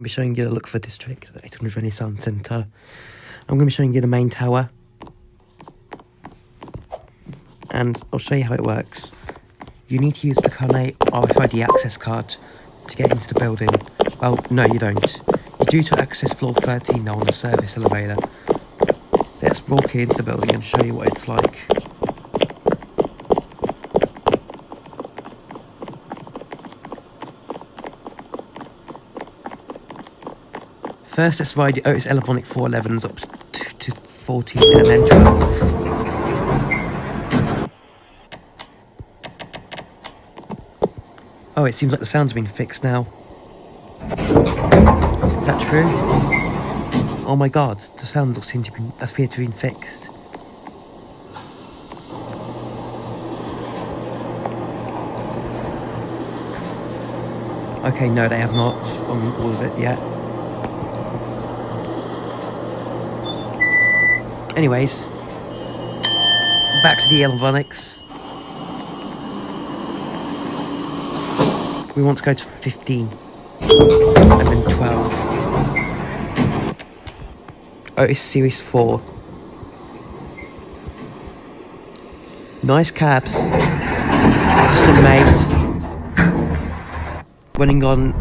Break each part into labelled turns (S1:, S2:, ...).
S1: I'll be showing you the look for District 800 Renaissance Centre. I'm going to be showing you the main tower. And I'll show you how it works. You need to use the Carnet RFID access card to get into the building. Well, no you don't. You're due to access floor 13 now on the service elevator. Let's walk into the building and show you what it's like. First, let's ride the Otis Elevonic 411s up to 14 and then 12. Oh, it seems like the sound's been fixed now. Is that true? Oh my god, the sound appear to have been fixed. Okay, no, they have not on all of it yet. Anyways, back to the Elevonics. We want to go to 15 and then 12. Otis Series 4. Nice cabs, custom made, running on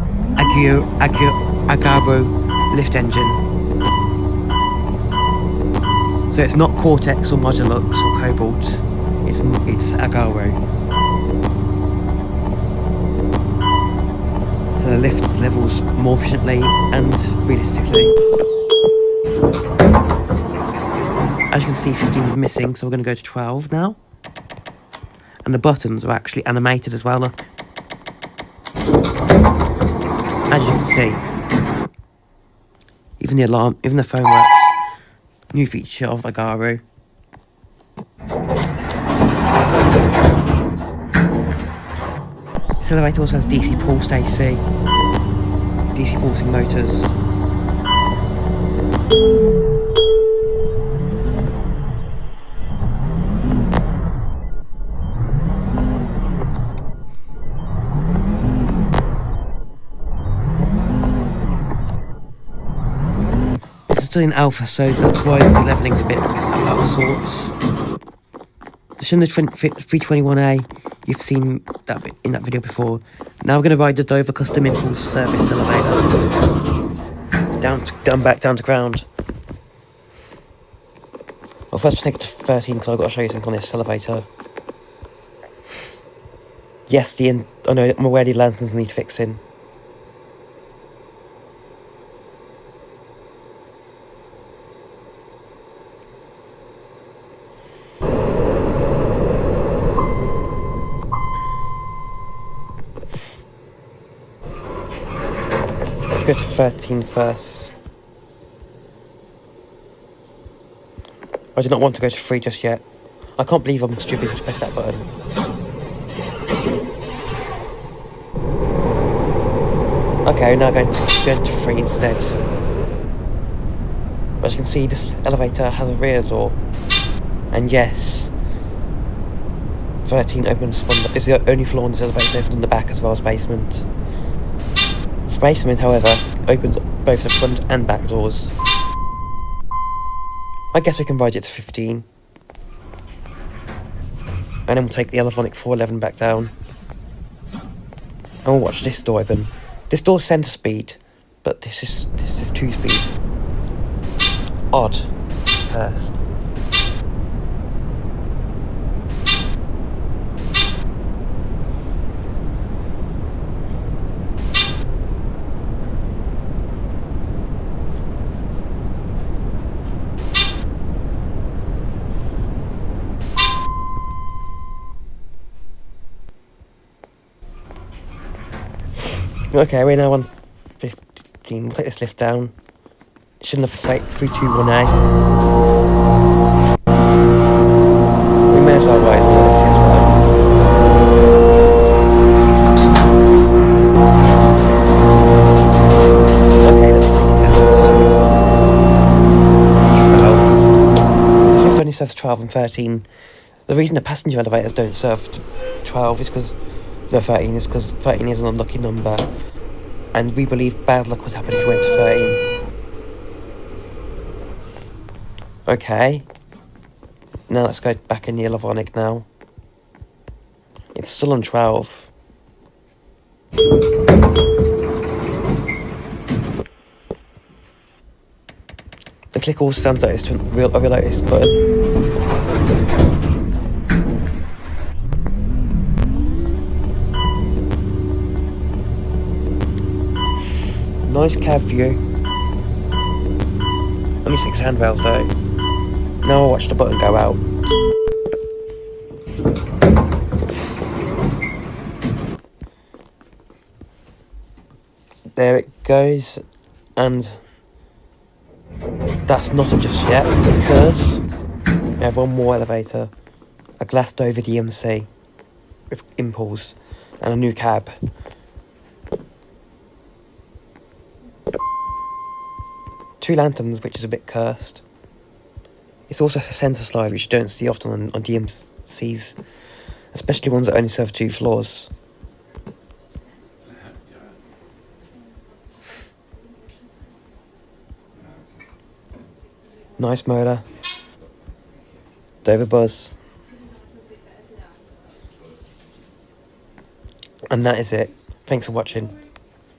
S1: Agaro lift engine. So it's not Cortex or Modulux or Cobalt, it's Agaro. So the lift levels more efficiently and realistically. As you can see, 15 is missing, so we're going to go to 12 now. And the buttons are actually animated as well, look. As you can see, even the alarm, even the phone works. New feature of Agaro. This elevator also has DC pulsed AC, DC pulsing motors. It's still in alpha, so that's why the leveling's a bit out of sorts. The Schindler 321A, you've seen that bit in that video before. Now we're going to ride the Dover Custom Impulse Service Elevator. Down to ground. Well, first we'll take it to 13 because I've got to show you something on this elevator. Yes, I'm aware the lanterns need fixing. Let's go to 13 first. I do not want to go to 3 just yet. I can't believe I'm stupid to press that button. Okay, we're now going to 3 instead. As you can see, this elevator has a rear door. And yes, 13 opens is the only floor on this elevator open on the back as well as basement. Basement, however, opens both the front and back doors. I guess we can ride it to 15. And then we'll take the Elevonic 411 back down. And we'll watch this door open. This door's centre speed, but this is 2-speed. Odd. First. Okay, we're now on 15. We'll take this lift down. Schindler 321A. We may as well ride this as well. Okay, let's take it down to 12. This lift only serves 12 and 13. The reason the passenger elevators don't serve 12 is because the 13 is because 13 is an unlucky number. And we believe bad luck would happen if you went to 13. Okay. Now let's go back in the Elavonic now. It's still on 12. The click also sounds like it's a reload this button. Nice cab view. Only 6 handrails though. Now I'll watch the button go out. There it goes, and that's not it just yet, because we have one more elevator, a glassed over DMC with impulse, and a new cab. Two lanterns, which is a bit cursed. It's also a centre slide, which you don't see often on DMCs, especially ones that only serve 2 floors. Nice motor. Dover Buzz. And that is it. Thanks for watching.